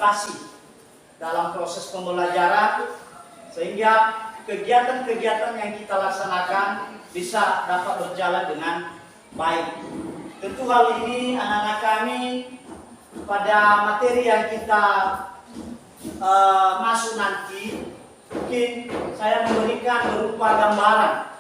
motivasi dalam proses pembelajaran sehingga kegiatan-kegiatan yang kita laksanakan bisa dapat berjalan dengan baik. Tentu hal ini anak-anak kami pada materi yang kita masuk nanti, mungkin saya memberikan berupa gambaran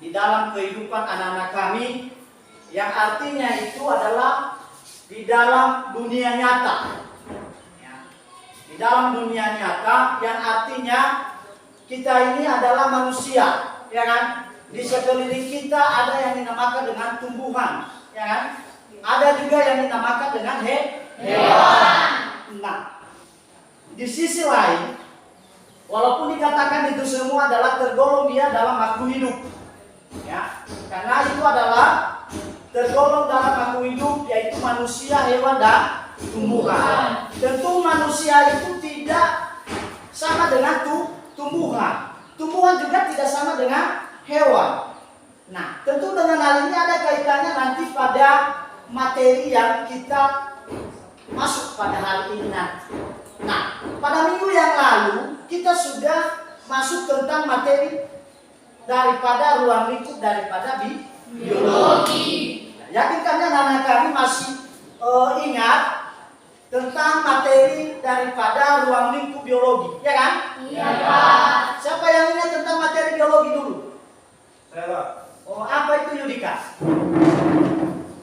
di dalam kehidupan anak-anak kami yang artinya itu adalah di dalam dunia nyata. Di dalam dunia nyata yang artinya kita ini adalah manusia, ya kan? Di sekeliling kita ada yang dinamakan dengan tumbuhan, ya kan? Ada juga yang dinamakan dengan hewan. Nah, di sisi lain, walaupun dikatakan itu semua adalah tergolong dia dalam makhluk hidup, ya, karena itu adalah tergolong dalam makhluk hidup, yaitu manusia, hewan, dan tumbuhan. Tentu manusia itu tidak sama dengan tumbuhan. Tumbuhan juga tidak sama dengan hewan. Nah, tentu dengan hal ini ada kaitannya nanti pada materi yang kita masuk pada hari ini nanti. Nah, pada minggu yang lalu kita sudah masuk tentang materi daripada ruang lingkup daripada biologi. Yakin kami anak-anak kami masih ingat tentang materi daripada ruang lingkup biologi, ya kan? Iya, Pak. Siapa yang ingat tentang materi biologi dulu? Saya, Pak. Oh, apa itu Yudika?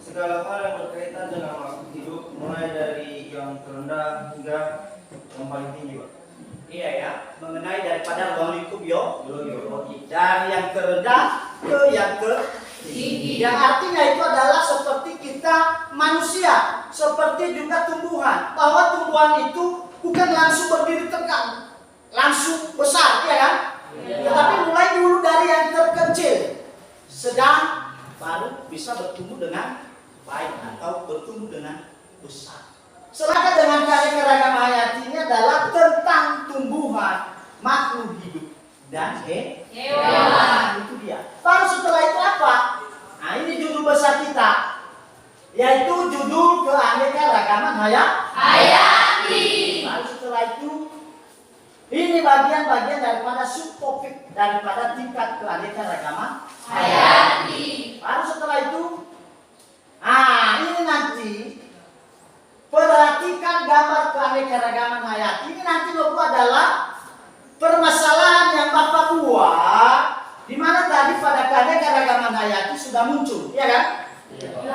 Segala hal yang berkaitan dengan makhluk hidup, mulai dari yang terendah hingga yang paling tinggi, Pak. Iya ya, mengenai daripada ruang lingkup biologi. Dari yang terendah ke yang tinggi. Yang artinya itu adalah seperti kita manusia, seperti juga tumbuhan. Bahwa tumbuhan itu bukan langsung berdiri tegak, langsung besar, ya kan? Tetapi mulai dulu dari yang terkecil, sedang baru bisa bertumbuh dengan baik atau bertumbuh dengan besar. Sedangkan dengan keanekaragaman hayati ini adalah tentang tumbuhan, makhluk hidup, dan hewan. Itu dia. Baru setelah itu apa? Nah, ini judul besar kita, yaitu judul keanekaragaman hayati. Baru setelah itu, ini bagian-bagian daripada subtopik daripada tingkat keanekaragaman hayati. Baru setelah itu, ini nanti perhatikan gambar keanekaragaman hayati. Ini nanti Bapak adalah permasalahan yang Bapak buat, di mana tadi pada keanekaragaman hayati sudah muncul, ya kan?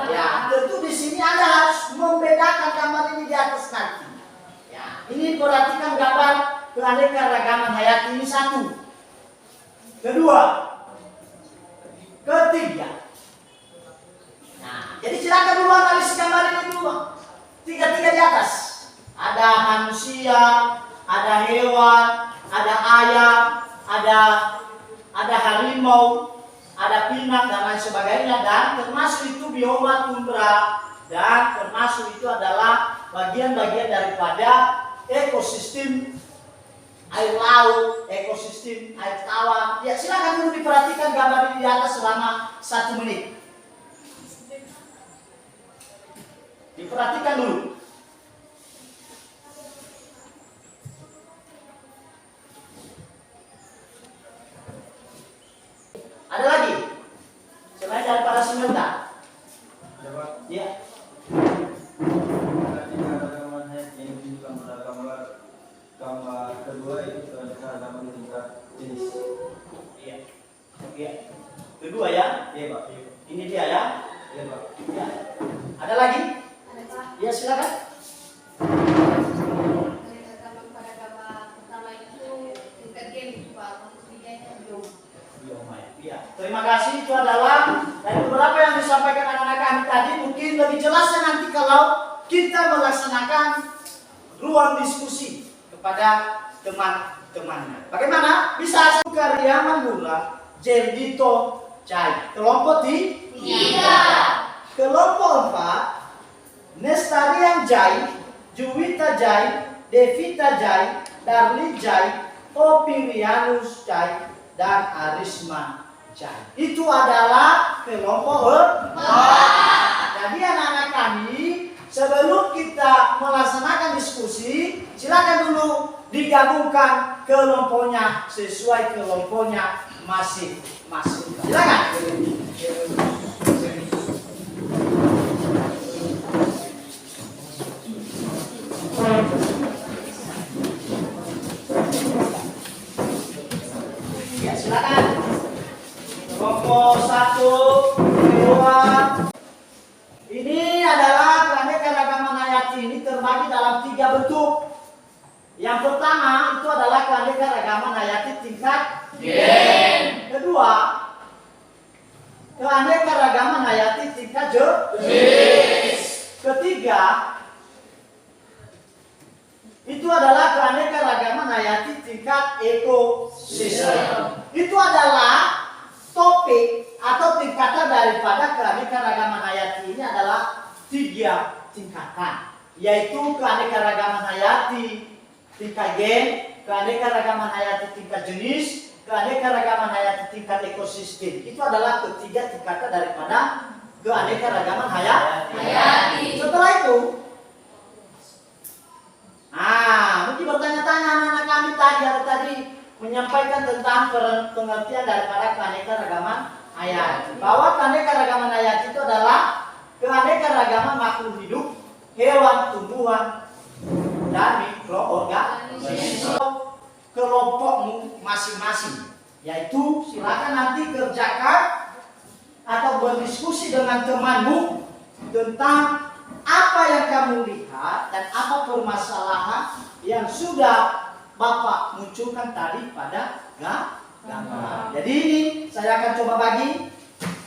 Ya, tentu di sini Anda harus membedakan gambar ini di atas nanti. Ya, ini perhatikan gambar keanekaragaman hayati ini satu, kedua, ketiga. Nah, jadi silakan dulu analisis gambar ini dulu. Tiga-tiga di atas. Ada manusia, ada hewan, ada ayam, ada harimau, ada pinang dan lain sebagainya, dan termasuk itu bioma tundra, dan termasuk itu adalah bagian-bagian daripada ekosistem air laut, ekosistem air tawar. Ya, silakan dulu diperhatikan gambar ini di atas selama 1 menit. Diperhatikan dulu. Ada lagi? Selain daripada sementara. Ada, Pak. Ya. Keanekaragaman hayati yang ditunjukkan pada gambar kedua itu keanekaragaman tingkat jenis. Iya. Iya. Kedua ya. Iya, Pak. Ini dia ya. Iya, Pak. Ya. Ada lagi? Ya, silakan. Terima kasih. Itu adalah dari beberapa yang disampaikan anak-anak kami tadi. Mungkin lebih jelasnya nanti kalau kita melaksanakan ruang diskusi kepada teman-temannya. Bagaimana? Bisa karya Manggula, Jerdito, Cai. Kelompok 3. Kelompok 4, Nestarian Jai, Juwita Jai, Devita Jai, Darli Jai, Opirianus Jai, dan Arisma Jai. Itu adalah kelompok 4. Jadi anak-anak kami sebelum kita melaksanakan diskusi, silakan dulu digabungkan kelompoknya sesuai kelompoknya masing-masing. Silakan. Ya, silakan. Kelompok 1, 2. Ini adalah keanekaragaman hayati ini terbagi dalam 3 bentuk. Yang pertama itu adalah keanekaragaman hayati tingkat gen. Kedua, keanekaragaman hayati tingkat jenis. Ketiga, itu adalah keanekaragaman hayati tingkat ekosistem. Itu adalah topik atau tingkatan daripada keanekaragaman hayati ini adalah 3 tingkatan, yaitu keanekaragaman hayati tingkat gen, keanekaragaman hayati tingkat jenis, keanekaragaman hayati tingkat ekosistem. Itu adalah ketiga tingkatan daripada keanekaragaman hayati. Setelah itu, mungkin bertanya-tanya anak-anak kami tadi menyampaikan tentang pengertian daripada keanekaragaman hayati. Bahwa keanekaragaman hayati itu adalah keanekaragaman makhluk hidup, hewan, tumbuhan, dan mikroorganisme kelompokmu masing-masing. Yaitu silakan nanti kerjakan atau berdiskusi dengan temanmu tentang apa yang kamu lihat dan apa permasalahan yang sudah Bapak munculkan tadi pada gambar. Jadi ini saya akan coba bagi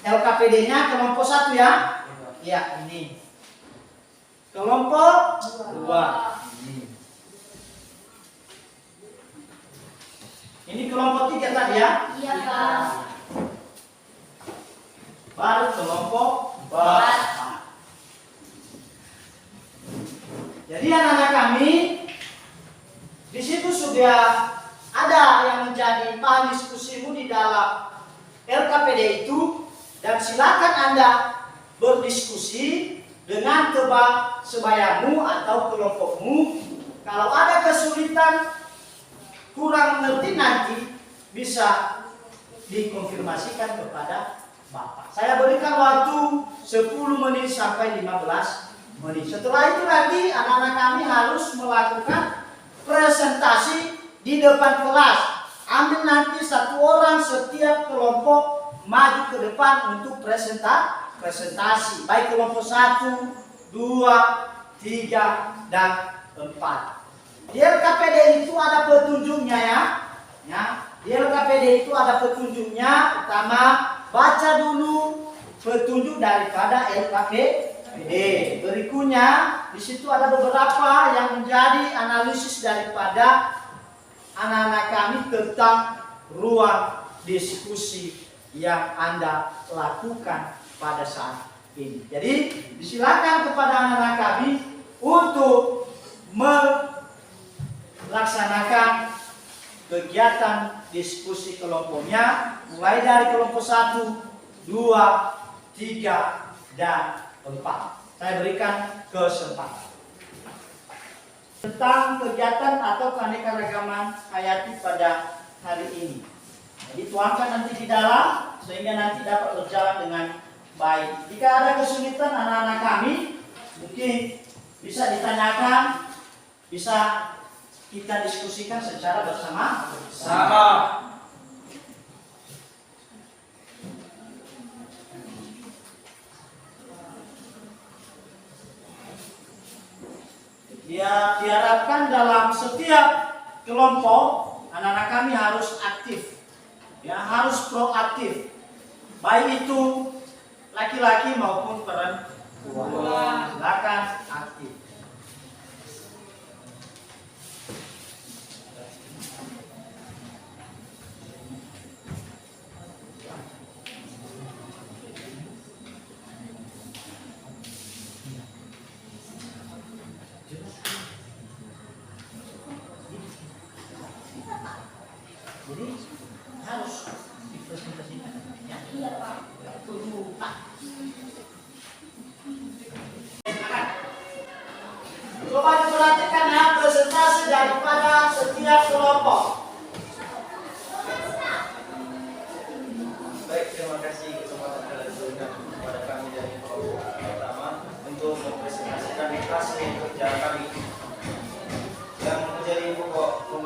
LKPD-nya kelompok 1 ya. Ya, ini. Kelompok 2. Ini kelompok 3 tadi ya? Iya, Pak. Baru kelompok 4. Jadi anak-anak kami di situ sudah ada yang menjadi bahan diskusimu di dalam LKPD itu, dan silakan Anda berdiskusi dengan sebayamu atau kelompokmu. Kalau ada kesulitan, kurang mengerti nanti bisa dikonfirmasikan kepada Bapak. Saya berikan waktu 10 menit sampai 15 menit. Setelah itu nanti anak-anak kami harus melakukan presentasi di depan kelas. Ambil nanti 1 orang setiap kelompok maju ke depan untuk presentasi. Baik kelompok 1, 2, 3, dan 4. Di LKPD itu ada petunjuknya ya. Di LKPD itu ada petunjuknya. Pertama, baca dulu petunjuk daripada LKPD. Berikutnya, di situ ada beberapa yang menjadi analisis daripada anak-anak kami tentang ruang diskusi yang Anda lakukan pada saat ini. Jadi, disilakan kepada anak-anak kami untuk melaksanakan kegiatan diskusi kelompoknya mulai dari kelompok 1, 2, 3, dan 4. Saya berikan kesempatan tentang kegiatan atau keanekaragaman hayati pada hari ini. Jadi tuangkan nanti di dalam sehingga nanti dapat berjalan dengan baik. Jika ada kesulitan anak-anak kami, mungkin bisa ditanyakan, bisa kita diskusikan secara bersama-sama. Ya, diharapkan dalam setiap kelompok anak-anak kami harus aktif, ya, harus proaktif, baik itu laki-laki maupun perempuan. Silakan aktif. Jadi harus dipresentasikan ya. Iya, Pak. Perlu Pak.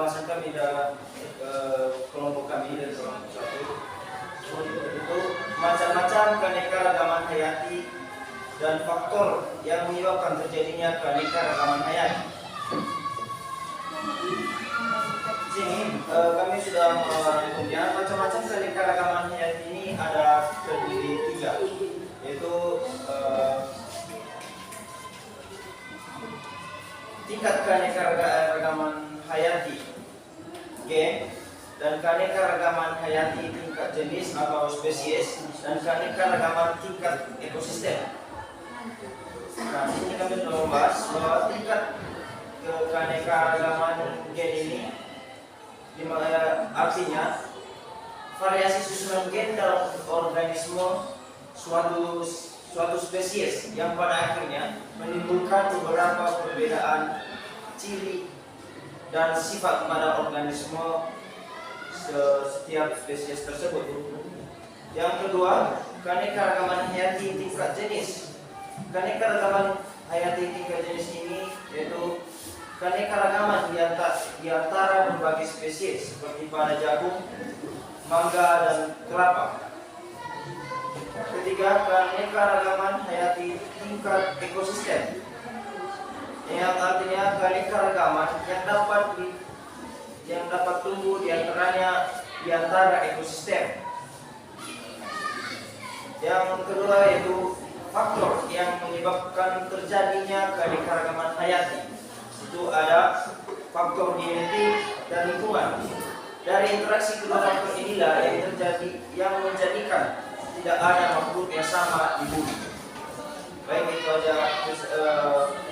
pembahasan kami dalam kelompok kami dari kelompok 1 itu macam-macam keanekaragaman hayati dan faktor yang menyebabkan terjadinya keanekaragaman hayati. Di sini kami sudah merangkumnya. Macam-macam keanekaragaman hayati ini ada terdiri 3, yaitu tingkat keanekaragaman hayati gen, dan keanekaragaman hayati tingkat jenis atau spesies, dan keanekaragaman tingkat ekosistem. Nah, di sini kami sudah membahas bahwa tingkat keanekaragaman gen ini artinya variasi susunan gen dalam organisme suatu spesies yang pada akhirnya menimbulkan beberapa perbedaan ciri dan sifat pada organisme setiap spesies tersebut. Yang kedua, keanekaragaman hayati tingkat jenis. Keanekaragaman hayati tingkat jenis ini yaitu keanekaragaman di antara berbagai spesies seperti pada jagung, mangga, dan kelapa. Ketiga, keanekaragaman hayati tingkat ekosistem, yang artinya keanekaragaman yang dapat tumbuh di antara ekosistem. Yang kedua yaitu faktor yang menyebabkan terjadinya keanekaragaman hayati. Itu ada faktor genetik dan lingkungan. Dari interaksi kedua faktor inilah yang menjadikan tidak ada makhluk yang sama di bumi. Baik, itu aja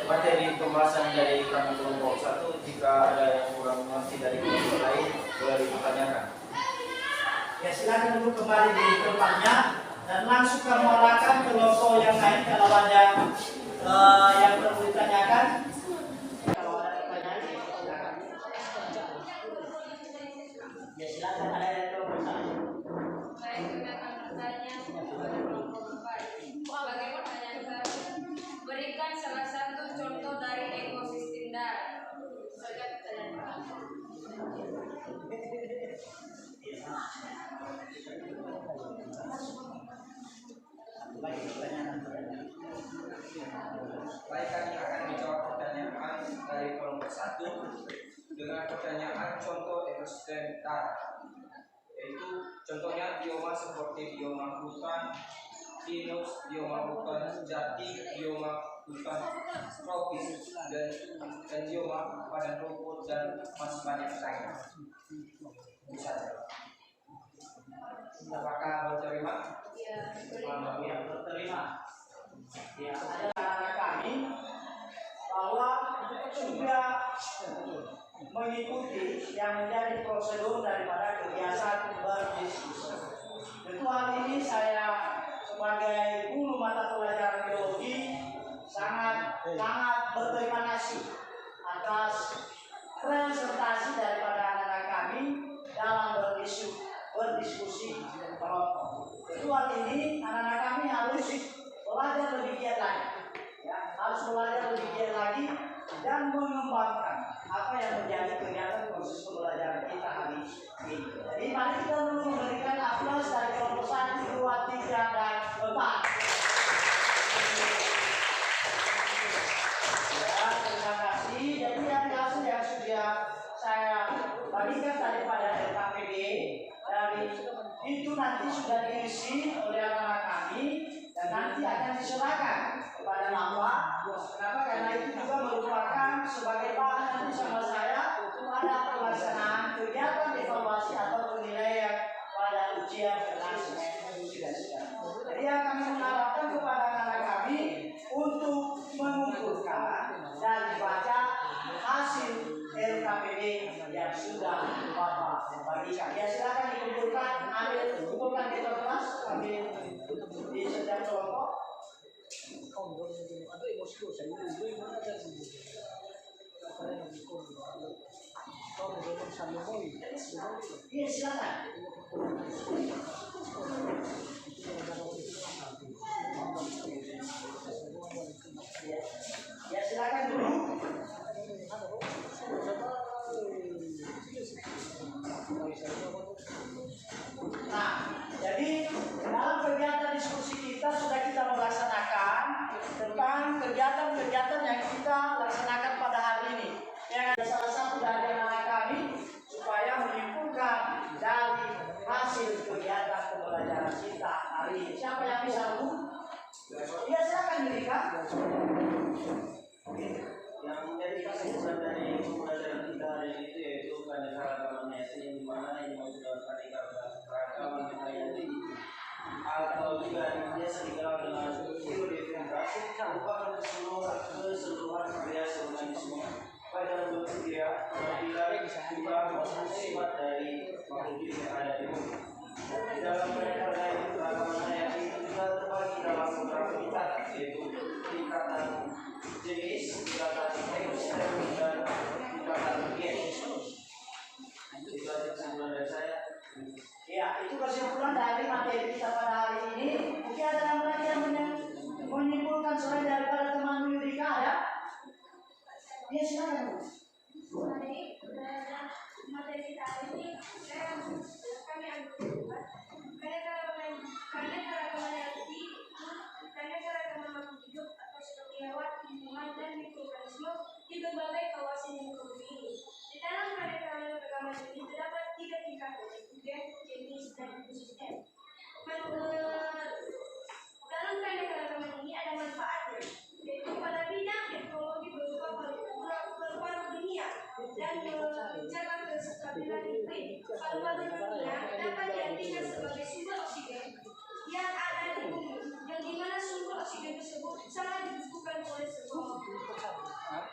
materi pembahasan dari kami kelompok 1. Jika ada yang kurang mengerti dari kelompok lain, boleh ditanyakan. Ya, silakan dulu kembali di tempatnya dan langsung kamu arahkan ke kelompok yang lain kalau ada yang perlu ditanyakan. Kalau ada pertanyaan, silakan. Ya, silakan ada yang kelompok 1. Saya juga akan bertanya kepada kelompok 4. Bagaimana pertanyaan? Berikan salah satu contoh dari ekosistem darat. Saja pertanyaan. Baik, kami akan menjawab pertanyaan dari kelompok 1 dengan pertanyaan contoh ekosistem darat, yaitu contohnya bioma seperti bioma hutan pinus, bioma hutan jati, bioma hutan tropis, dan bioma padang rumput, dan masih banyak lainnya. Bisa. Apakah berterima? Ya, Ya, berterima. Ya, ada anak kami bahwa sudah mengikuti yang menjadi prosedur daripada kebiasaan berdiskusi. Tentu hal ini saya sebagai guru mata pelajaran biologi sangat berterima kasih atas presentasi daripada anak-anak kami dalam berdiskusi kelompok. Tentu hal ini anak-anak kami harus belajar lebih giat lagi, ya, harus belajar lebih giat lagi dan mengembangkan apa yang menjadi kegiatan proses pembelajaran kita hari ini. Jadi mari kita dulu memberikan aplaus dari kelompok 1, 2, 3, dan 4. Ya, terima kasih. Jadi yang hasil yang sudah saya bagikan daripada LKPD dari itu nanti sudah diisi oleh anak-anak kami dan nanti akan diserahkan kepada Bapak. Kenapa? Karena itu juga merupakan sebagai bahan nanti sama saya pada pelaksanaan kegiatan evaluasi atau penilaian pada ujian Jadi yang kami mengharapkan kepada anak-anak kami untuk mengumpulkan dan dibaca hasil LKPD yang sudah Bapak bagikan. Ya, silakan dikumpulkan, kumpulkan di kelas, ambil di setiap kelompok. Iya, silakan. Ya, silakan dulu. biasa dikenal dengan biodehidrasi merupakan keseluruhan biasa organisme baik dalam bentuk dia apabila juga sifat dari makhluk hidup yang ada di bumi. Di dalam peradaban keragaman hayati itu juga terbagi dalam beberapa tingkatan, yaitu tingkatan jenis, tingkatan ekosistem, dan tingkatan gen. Itu aja kesimpulan dari saya. Ya, itu kesimpulan dari materi kita pada hari ini. Mungkin ada yang lagi yang menyimpulkan selain daripada teman Yudika ya? Ya, silakan Bu. Jadi materi kita hari ini kami ambil karena keragaman hayati, karena keragaman makhluk hidup atau seperti hewan, tumbuhan dan mikroorganisme di berbagai kawasan yang bumi ini. Di dalam keragaman ini terdapat 3 tingkatan, gen, jenis, dan ekosistem. Dalam keragaman ini ada manfaatnya, yaitu pada bidang teknologi berupa paru-paru dunia dan menjaga kestabilan iklim. Paru-paru dunia dapat diartikan sebagai sumber oksigen yang ada di bumi, yang dimana sumber oksigen tersebut sangat dibutuhkan oleh semua makhluk.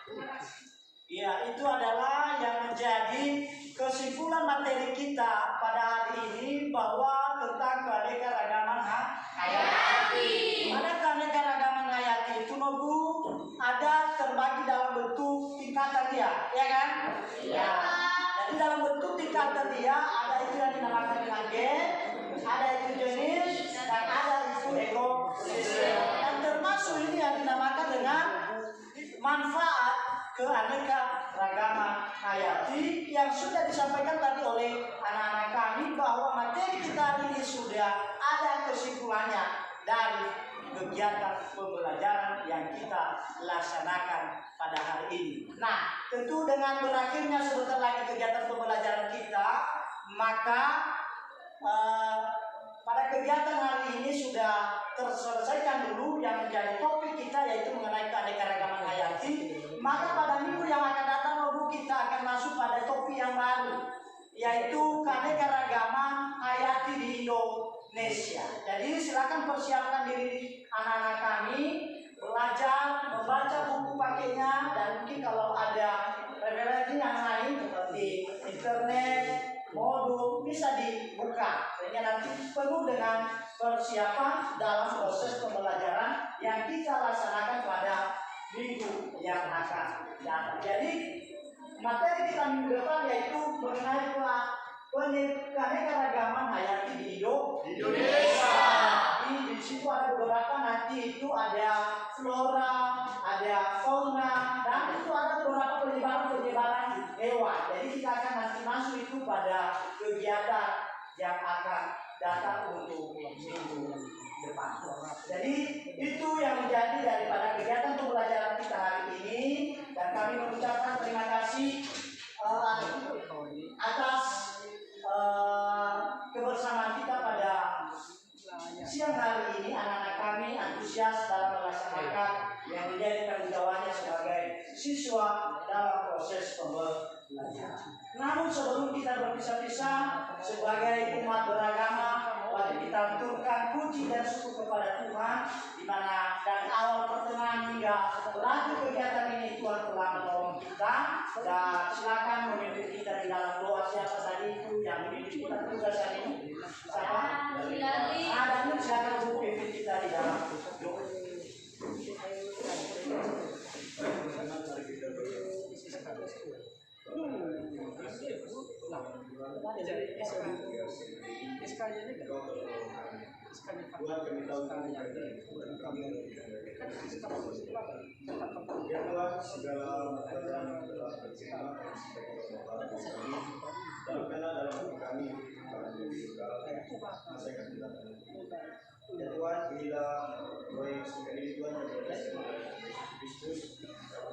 Terima kasih. Ya, itu adalah yang menjadi kesimpulan materi kita pada hari ini bahwa tentang keanekaragaman hayati. Pada keanekaragaman hayati itu Nobu ada terbagi dalam bentuk tingkatan dia, ya kan? Ya. Jadi dalam bentuk tingkatan dia ada itu yang dinamakan dengan gen, ada itu jenis, dan ada itu ekosistem. Dan termasuk ini yang dinamakan dengan manfaat keanekaragaman hayati yang sudah disampaikan tadi oleh anak-anak kami bahwa materi kita ini sudah ada kesimpulannya dari kegiatan pembelajaran yang kita laksanakan pada hari ini. Nah, tentu dengan berakhirnya sebentar lagi kegiatan pembelajaran kita, maka pada kegiatan hari ini sudah terselesaikan dulu yang menjadi topik kita, yaitu mengenai keanekaragaman hayati. Maka pada minggu yang akan datang kita akan masuk pada topik yang baru, yaitu keanekaragaman hayati di Indonesia. Jadi silakan persiapkan diri anak-anak kami belajar membaca buku pakainya, dan mungkin kalau ada referensi yang lain seperti internet, modul bisa dibuka sehingga nanti penuh dengan persiapan dalam proses pembelajaran yang kita laksanakan pada minggu yang akan datang. Jadi materi kita minggu depan yaitu mengenai keanekaragaman hayati di Indonesia. Di situ ada beberapa, nanti itu ada flora, ada fauna, dan itu ada beberapa penyebaran hewan. Jadi kita akan nanti masuk itu pada kegiatan yang akan datang untuk minggu depan. Jadi itu yang menjadi daripada kegiatan pembelajaran kita hari ini, dan kami mengucapkan terima kasih atas kebersamaan kita pada siang hari ini. Anak-anak kami antusias dalam melaksanakan yang menjadi tanggung jawabnya sebagai siswa dalam proses pembelajaran. Namun sebelum kita berpisah-pisah sebagai umat beragama, wajib kita aturkan puji dan syukur kepada Tuhan, di mana dari awal pertengahan hingga laju kegiatan ini Tuhan telah menolong kita. Dan silakan memimpin kita di dalam doa. Siapa tadi itu yang memimpin kita tugas hari ini? Siapa? Ada, silakan memimpin kita di dalam doa. Biarlah segala makanan telah tercipta dalam hati kami juga masa yang kita ya Tuhan, bila doa yang singkat ini Tuhan yang berdasar Kristus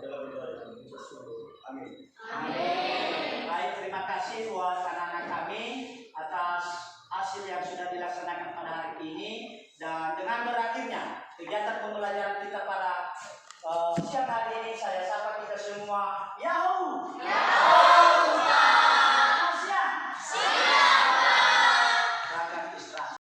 dalam doa dan amin. Amin. Baik, terima kasih buat anak-anak kami atas hasil yang sudah dilaksanakan pada hari ini. Dan dengan berakhirnya kegiatan pembelajaran kita pada siang hari ini, saya sapa kita semua. Yahoo! Yahoo!